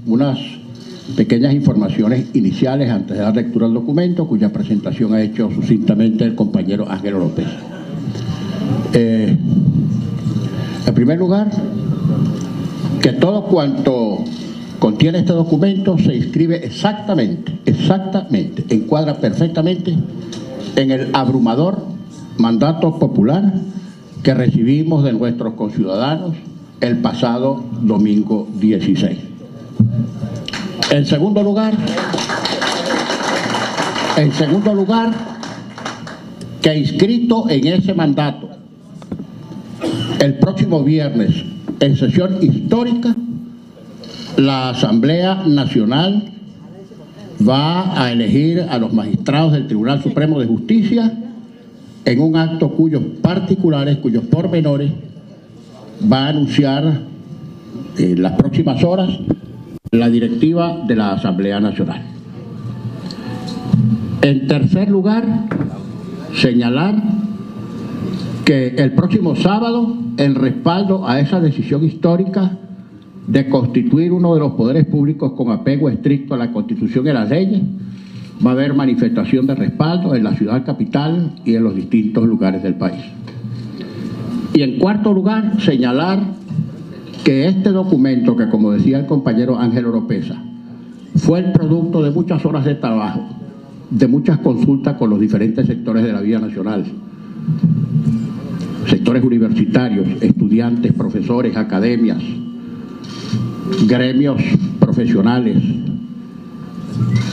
unas pequeñas informaciones iniciales antes de dar lectura al documento, cuya presentación ha hecho sucintamente el compañero Ángel López. En primer lugar, que todo cuanto contiene este documento se inscribe exactamente, encuadra perfectamente en el abrumador mandato popular que recibimos de nuestros conciudadanos el pasado domingo 16. En segundo lugar, que inscrito en ese mandato, el próximo viernes, en sesión histórica, la Asamblea Nacional va a elegir a los magistrados del Tribunal Supremo de Justicia en un acto cuyos particulares, cuyos pormenores, va a anunciar en las próximas horas la directiva de la Asamblea Nacional. En tercer lugar, señalar que el próximo sábado, en respaldo a esa decisión histórica de constituir uno de los poderes públicos con apego estricto a la Constitución y a las leyes, va a haber manifestación de respaldo en la ciudad capital y en los distintos lugares del país. Y en cuarto lugar, señalar que este documento, que como decía el compañero Ángel Oropesa, fue el producto de muchas horas de trabajo, de muchas consultas con los diferentes sectores de la vida nacional, sectores universitarios, estudiantes, profesores, academias, gremios profesionales,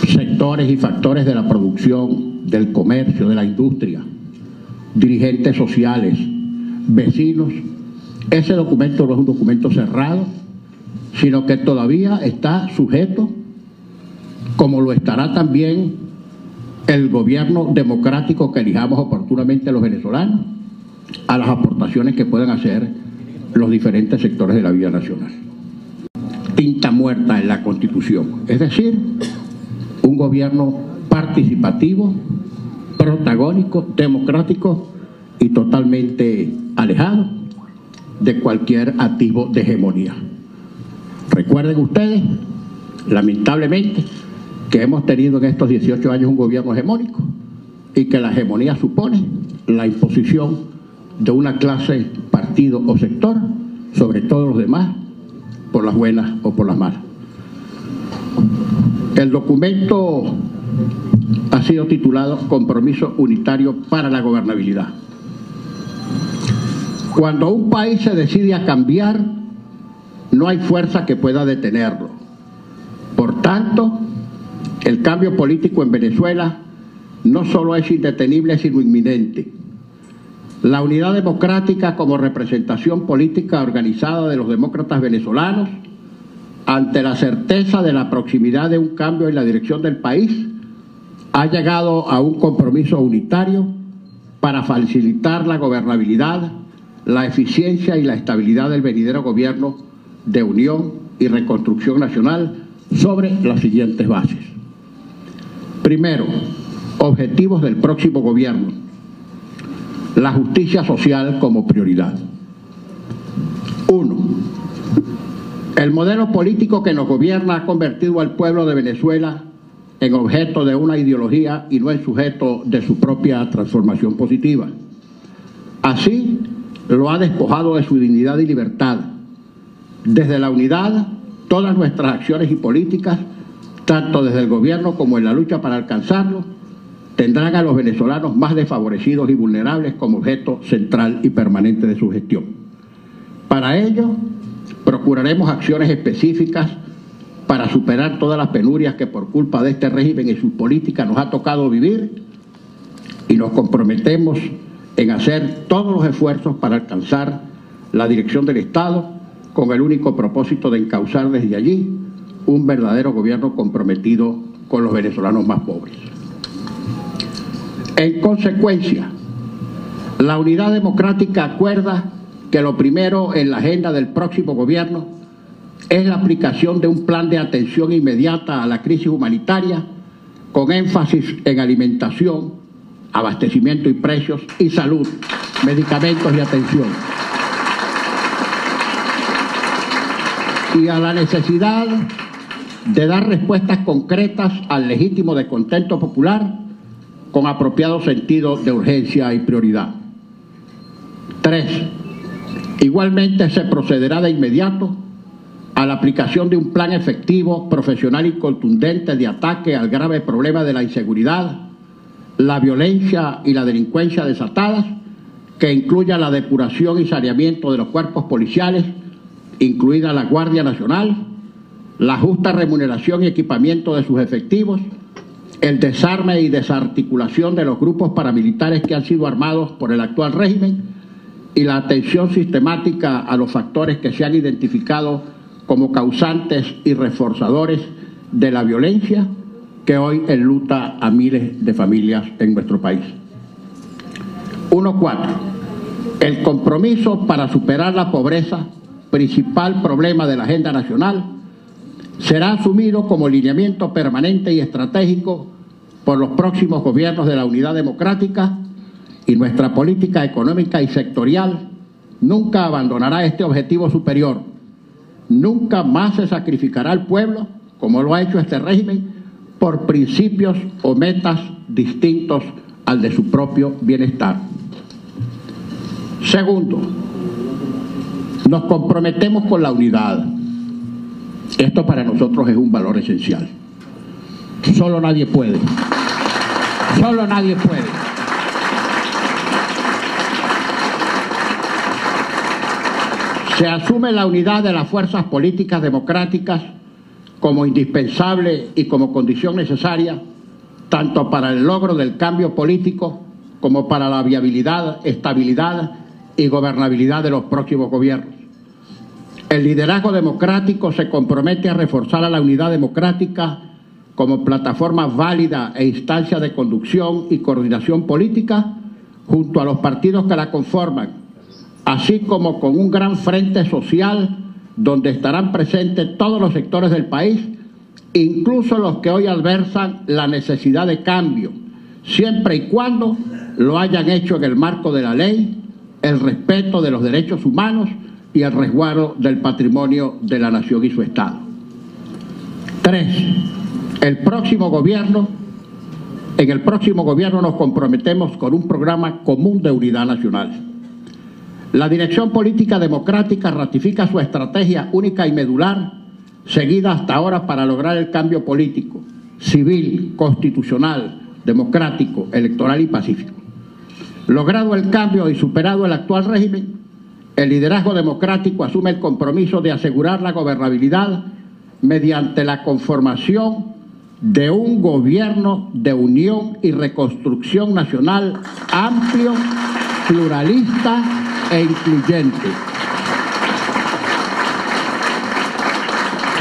sectores y factores de la producción, del comercio, de la industria, dirigentes sociales, vecinos. Ese documento no es un documento cerrado, sino que todavía está sujeto, como lo estará también el gobierno democrático que elijamos oportunamente los venezolanos, a las aportaciones que puedan hacer los diferentes sectores de la vida nacional. Tinta muerta en la Constitución, es decir, un gobierno participativo, protagónico, democrático y totalmente alejado de cualquier atisbo de hegemonía. Recuerden ustedes, lamentablemente, que hemos tenido en estos 18 años un gobierno hegemónico y que la hegemonía supone la imposición de una clase, partido o sector sobre todos los demás, por las buenas o por las malas. El documento ha sido titulado Compromiso Unitario para la Gobernabilidad. Cuando un país se decide a cambiar, no hay fuerza que pueda detenerlo. Por tanto, el cambio político en Venezuela no solo es indetenible, sino inminente. La unidad democrática como representación política organizada de los demócratas venezolanos, ante la certeza de la proximidad de un cambio en la dirección del país, ha llegado a un compromiso unitario para facilitar la gobernabilidad, la eficiencia y la estabilidad del venidero gobierno de unión y reconstrucción nacional sobre las siguientes bases. Primero, objetivos del próximo gobierno. La justicia social como prioridad. 1. El modelo político que nos gobierna ha convertido al pueblo de Venezuela en objeto de una ideología y no en sujeto de su propia transformación positiva. Así, lo ha despojado de su dignidad y libertad. Desde la unidad, todas nuestras acciones y políticas, tanto desde el gobierno como en la lucha para alcanzarlo, tendrán a los venezolanos más desfavorecidos y vulnerables como objeto central y permanente de su gestión. Para ello, procuraremos acciones específicas para superar todas las penurias que por culpa de este régimen y su política nos ha tocado vivir, y nos comprometemos en hacer todos los esfuerzos para alcanzar la dirección del Estado con el único propósito de encauzar desde allí un verdadero gobierno comprometido con los venezolanos más pobres. En consecuencia, la Unidad Democrática acuerda que lo primero en la agenda del próximo gobierno es la aplicación de un plan de atención inmediata a la crisis humanitaria con énfasis en alimentación, abastecimiento y precios, y salud, medicamentos y atención. Y a la necesidad de dar respuestas concretas al legítimo descontento popular con apropiado sentido de urgencia y prioridad. 3. Igualmente se procederá de inmediato a la aplicación de un plan efectivo, profesional y contundente de ataque al grave problema de la inseguridad, la violencia y la delincuencia desatadas, que incluya la depuración y saneamiento de los cuerpos policiales, incluida la Guardia Nacional, la justa remuneración y equipamiento de sus efectivos, el desarme y desarticulación de los grupos paramilitares que han sido armados por el actual régimen y la atención sistemática a los factores que se han identificado como causantes y reforzadores de la violencia que hoy enluta a miles de familias en nuestro país. 1.4. El compromiso para superar la pobreza, principal problema de la agenda nacional, será asumido como lineamiento permanente y estratégico por los próximos gobiernos de la Unidad Democrática, y nuestra política económica y sectorial nunca abandonará este objetivo superior. Nunca más se sacrificará al pueblo, como lo ha hecho este régimen, por principios o metas distintos al de su propio bienestar. Segundo, nos comprometemos con la unidad. Esto para nosotros es un valor esencial. Solo nadie puede. Solo nadie puede. Se asume la unidad de las fuerzas políticas democráticas como indispensable y como condición necesaria tanto para el logro del cambio político como para la viabilidad, estabilidad y gobernabilidad de los próximos gobiernos. El liderazgo democrático se compromete a reforzar a la unidad democrática como plataforma válida e instancia de conducción y coordinación política junto a los partidos que la conforman, así como con un gran frente social donde estarán presentes todos los sectores del país, incluso los que hoy adversan la necesidad de cambio, siempre y cuando lo hayan hecho en el marco de la ley, el respeto de los derechos humanos y el resguardo del patrimonio de la nación y su Estado. 3. En el próximo gobierno nos comprometemos con un programa común de unidad nacional. La Dirección Política Democrática ratifica su estrategia única y medular, seguida hasta ahora para lograr el cambio político, civil, constitucional, democrático, electoral y pacífico. Logrado el cambio y superado el actual régimen, el liderazgo democrático asume el compromiso de asegurar la gobernabilidad mediante la conformación de un gobierno de unión y reconstrucción nacional amplio, pluralista e incluyente,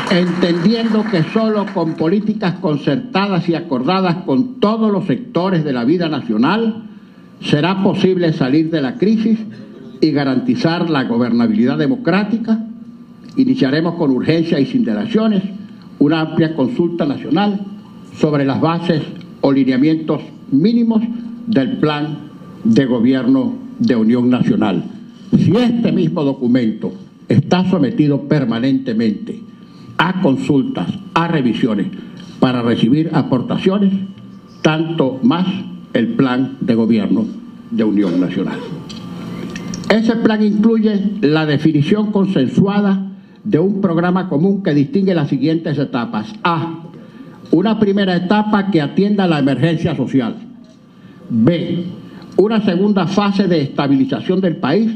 entendiendo que solo con políticas concertadas y acordadas con todos los sectores de la vida nacional será posible salir de la crisis y garantizar la gobernabilidad democrática. Iniciaremos con urgencia y sin dilaciones una amplia consulta nacional sobre las bases o lineamientos mínimos del plan de gobierno de unión nacional. Si este mismo documento está sometido permanentemente a consultas, a revisiones, para recibir aportaciones, tanto más el plan de gobierno de unión nacional. Ese plan incluye la definición consensuada de un programa común que distingue las siguientes etapas. A. Una primera etapa que atienda la emergencia social. B. Una segunda fase de estabilización del país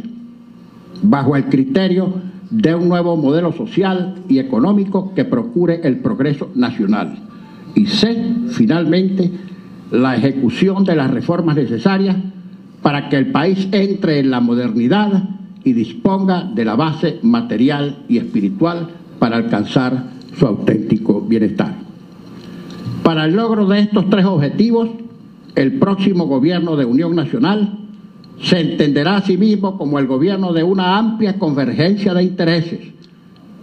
bajo el criterio de un nuevo modelo social y económico que procure el progreso nacional. Y C. Finalmente, la ejecución de las reformas necesarias para que el país entre en la modernidad y disponga de la base material y espiritual para alcanzar su auténtico bienestar. Para el logro de estos tres objetivos, el próximo gobierno de unión nacional se entenderá a sí mismo como el gobierno de una amplia convergencia de intereses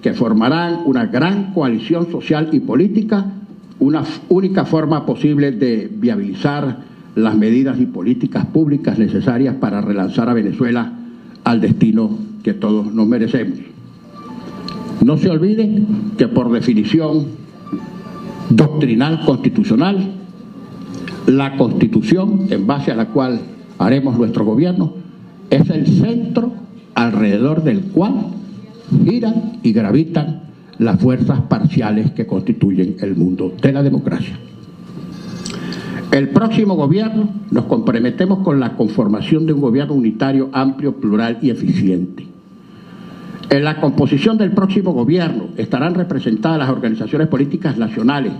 que formarán una gran coalición social y política, una única forma posible de viabilizar las medidas y políticas públicas necesarias para relanzar a Venezuela al destino que todos nos merecemos. No se olviden que por definición doctrinal constitucional, la Constitución en base a la cual haremos nuestro gobierno, es el centro alrededor del cual giran y gravitan las fuerzas parciales que constituyen el mundo de la democracia. El próximo gobierno nos comprometemos con la conformación de un gobierno unitario, amplio, plural y eficiente. En la composición del próximo gobierno estarán representadas las organizaciones políticas nacionales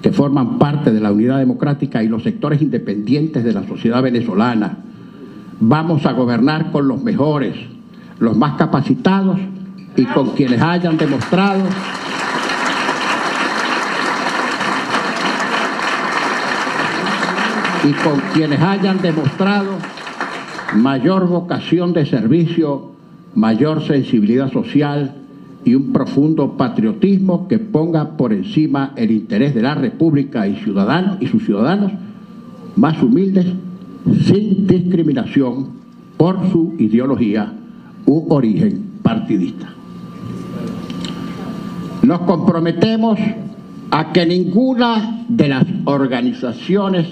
que forman parte de la unidad democrática y los sectores independientes de la sociedad venezolana. Vamos a gobernar con los mejores, los más capacitados y con quienes hayan demostrado mayor vocación de servicio, mayor sensibilidad social y un profundo patriotismo que ponga por encima el interés de la República y sus ciudadanos más humildes, sin discriminación por su ideología u origen partidista. Nos comprometemos a que ninguna de las organizaciones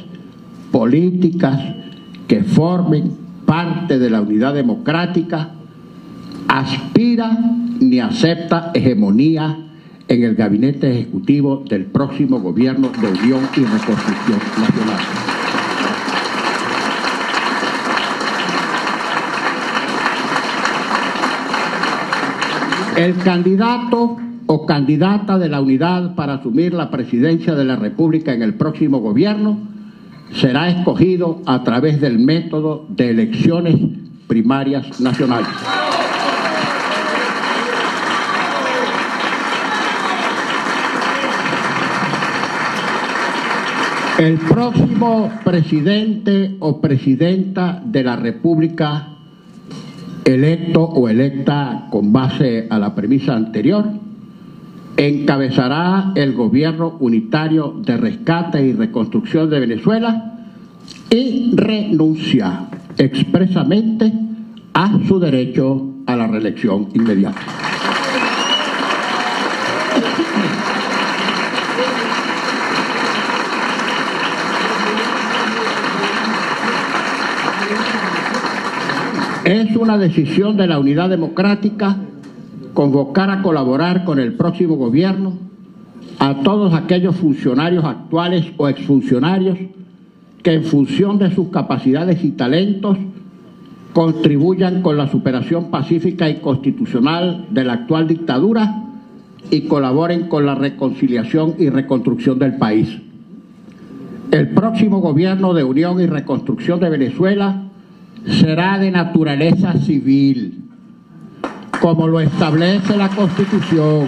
políticas que formen parte de la unidad democrática aspira ni acepta hegemonía en el gabinete ejecutivo del próximo gobierno de Unión y Reconstrucción Nacional. El candidato o candidata de la unidad para asumir la presidencia de la República en el próximo gobierno será escogido a través del método de elecciones primarias nacionales. El próximo presidente o presidenta de la República, electo o electa con base a la premisa anterior, encabezará el gobierno unitario de rescate y reconstrucción de Venezuela y renuncia expresamente a su derecho a la reelección inmediata. Es una decisión de la unidad democrática convocar a colaborar con el próximo gobierno a todos aquellos funcionarios actuales o exfuncionarios que en función de sus capacidades y talentos contribuyan con la superación pacífica y constitucional de la actual dictadura y colaboren con la reconciliación y reconstrucción del país. El próximo gobierno de Unión y Reconstrucción de Venezuela será de naturaleza civil, como lo establece la Constitución.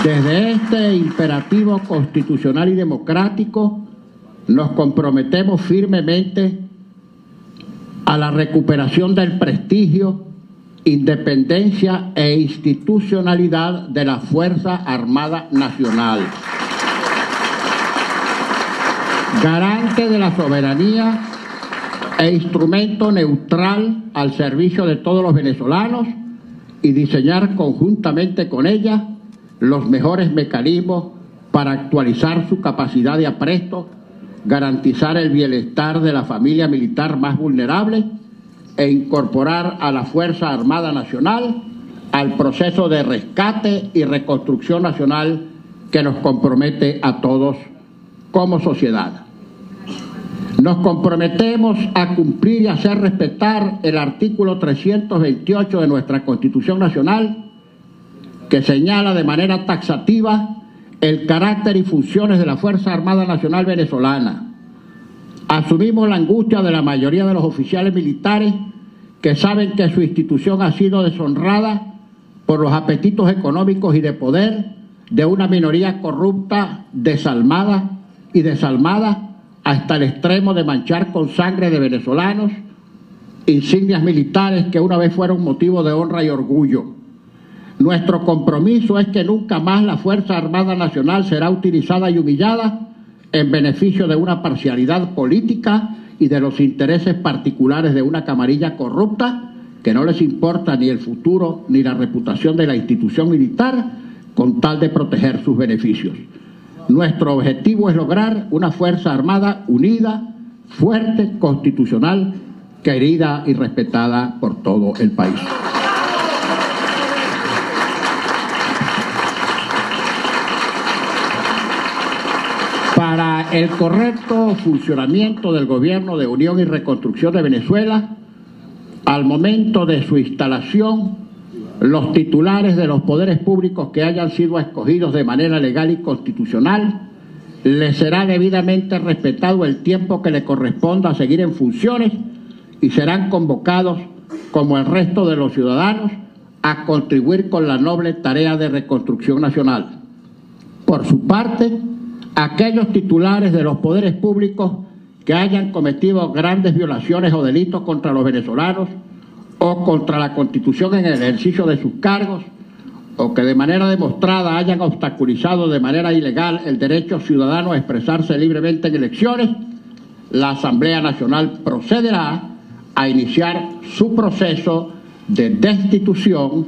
Desde este imperativo constitucional y democrático, nos comprometemos firmemente a la recuperación del prestigio, independencia e institucionalidad de la Fuerza Armada Nacional, garante de la soberanía e instrumento neutral al servicio de todos los venezolanos, y diseñar conjuntamente con ella los mejores mecanismos para actualizar su capacidad de apresto, garantizar el bienestar de la familia militar más vulnerable e incorporar a la Fuerza Armada Nacional al proceso de rescate y reconstrucción nacional que nos compromete a todos como sociedad. Nos comprometemos a cumplir y hacer respetar el artículo 328 de nuestra Constitución Nacional, que señala de manera taxativa el carácter y funciones de la Fuerza Armada Nacional Venezolana. Asumimos la angustia de la mayoría de los oficiales militares que saben que su institución ha sido deshonrada por los apetitos económicos y de poder de una minoría corrupta, desalmada hasta el extremo de manchar con sangre de venezolanos insignias militares que una vez fueron motivo de honra y orgullo. Nuestro compromiso es que nunca más la Fuerza Armada Nacional será utilizada y humillada en beneficio de una parcialidad política y de los intereses particulares de una camarilla corrupta que no les importa ni el futuro ni la reputación de la institución militar con tal de proteger sus beneficios. Nuestro objetivo es lograr una Fuerza Armada unida, fuerte, constitucional, querida y respetada por todo el país. Para el correcto funcionamiento del Gobierno de Unión y Reconstrucción de Venezuela, al momento de su instalación, los titulares de los poderes públicos que hayan sido escogidos de manera legal y constitucional, les será debidamente respetado el tiempo que le corresponda a seguir en funciones y serán convocados, como el resto de los ciudadanos, a contribuir con la noble tarea de reconstrucción nacional. Por su parte, aquellos titulares de los poderes públicos que hayan cometido grandes violaciones o delitos contra los venezolanos o contra la Constitución en el ejercicio de sus cargos, o que de manera demostrada hayan obstaculizado de manera ilegal el derecho ciudadano a expresarse libremente en elecciones, la Asamblea Nacional procederá a iniciar su proceso de destitución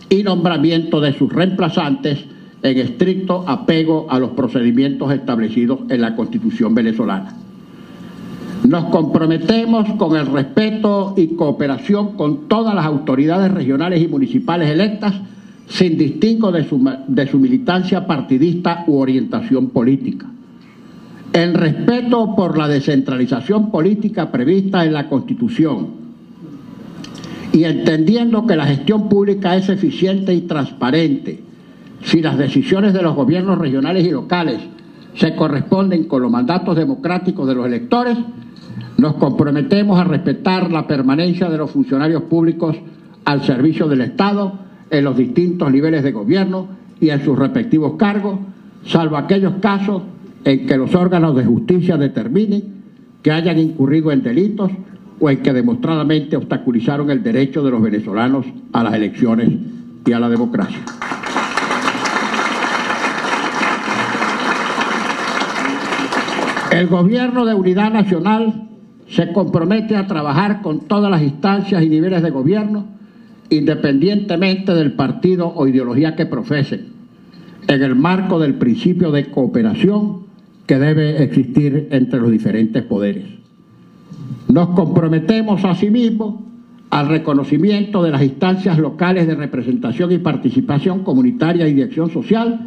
y nombramiento de sus reemplazantes en estricto apego a los procedimientos establecidos en la Constitución venezolana. Nos comprometemos con el respeto y cooperación con todas las autoridades regionales y municipales electas, sin distingo de su militancia partidista u orientación política. En respeto por la descentralización política prevista en la Constitución y entendiendo que la gestión pública es eficiente y transparente, si las decisiones de los gobiernos regionales y locales se corresponden con los mandatos democráticos de los electores, nos comprometemos a respetar la permanencia de los funcionarios públicos al servicio del Estado en los distintos niveles de gobierno y en sus respectivos cargos, salvo aquellos casos en que los órganos de justicia determinen que hayan incurrido en delitos o en que demostradamente obstaculizaron el derecho de los venezolanos a las elecciones y a la democracia. El Gobierno de Unidad Nacional se compromete a trabajar con todas las instancias y niveles de gobierno, independientemente del partido o ideología que profesen, en el marco del principio de cooperación que debe existir entre los diferentes poderes. Nos comprometemos asimismo al reconocimiento de las instancias locales de representación y participación comunitaria y de acción social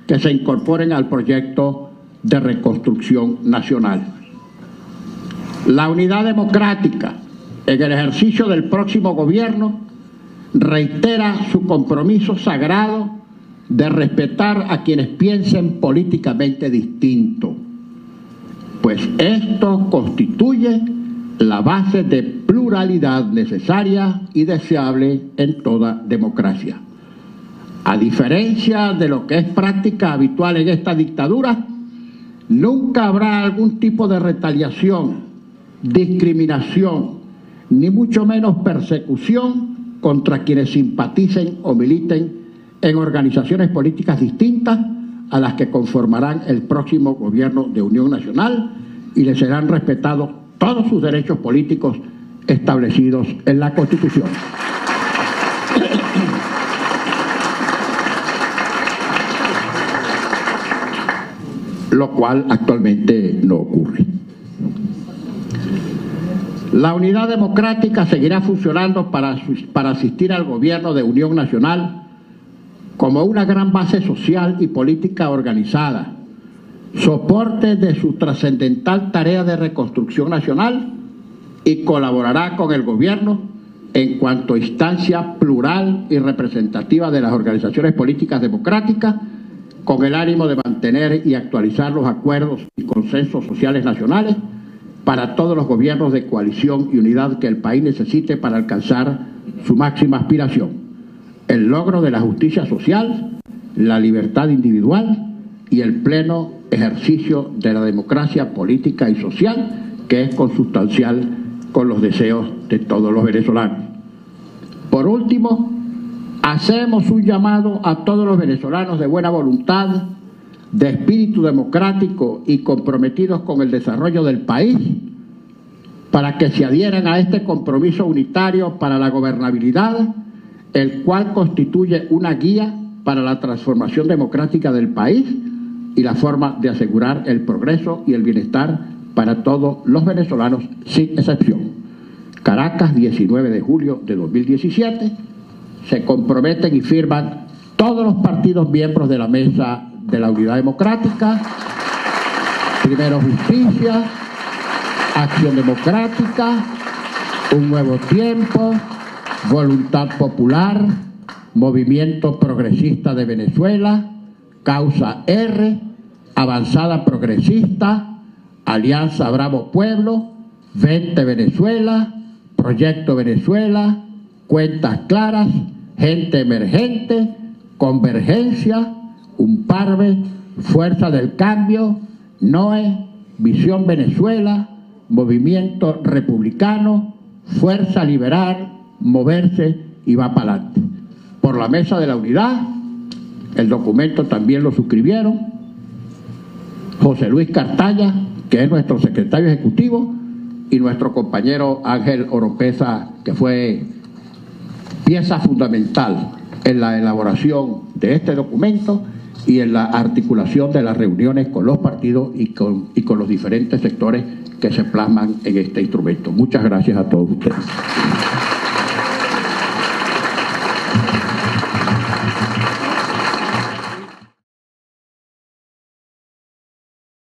que se incorporen al proyecto de reconstrucción nacional. La unidad democrática en el ejercicio del próximo gobierno reitera su compromiso sagrado de respetar a quienes piensen políticamente distinto, pues esto constituye la base de pluralidad necesaria y deseable en toda democracia. A diferencia de lo que es práctica habitual en esta dictadura, nunca habrá algún tipo de retaliación, discriminación, ni mucho menos persecución contra quienes simpaticen o militen en organizaciones políticas distintas a las que conformarán el próximo gobierno de Unión Nacional, y les serán respetados todos sus derechos políticos establecidos en la Constitución. Lo cual actualmente no ocurre. La unidad democrática seguirá funcionando para asistir al gobierno de Unión Nacional como una gran base social y política organizada, soporte de su trascendental tarea de reconstrucción nacional, y colaborará con el gobierno en cuanto a instancia plural y representativa de las organizaciones políticas democráticas, con el ánimo de mantener y actualizar los acuerdos y consensos sociales nacionales para todos los gobiernos de coalición y unidad que el país necesite para alcanzar su máxima aspiración: el logro de la justicia social, la libertad individual y el pleno ejercicio de la democracia política y social, que es consustancial con los deseos de todos los venezolanos. Por último, hacemos un llamado a todos los venezolanos de buena voluntad, de espíritu democrático y comprometidos con el desarrollo del país, para que se adhieran a este compromiso unitario para la gobernabilidad, el cual constituye una guía para la transformación democrática del país y la forma de asegurar el progreso y el bienestar para todos los venezolanos, sin excepción. Caracas, 19 de julio de 2017, se comprometen y firman todos los partidos miembros de la Mesa de la Unidad Democrática, Primero Justicia, Acción Democrática, Un Nuevo Tiempo, Voluntad Popular, Movimiento Progresista de Venezuela, Causa R, Avanzada Progresista, Alianza Bravo Pueblo, Vente Venezuela, Proyecto Venezuela, Cuentas Claras, Gente Emergente, Convergencia, UNPARVE, Fuerza del Cambio, NOE, Visión Venezuela, Movimiento Republicano, Fuerza Liberal, Moverse y Va Pa'lante. Por la Mesa de la Unidad, el documento también lo suscribieron José Luis Cartaya, que es nuestro secretario ejecutivo, y nuestro compañero Ángel Oropeza, que fue pieza fundamental en la elaboración de este documento y en la articulación de las reuniones con los partidos y con los diferentes sectores que se plasman en este instrumento. Muchas gracias a todos ustedes.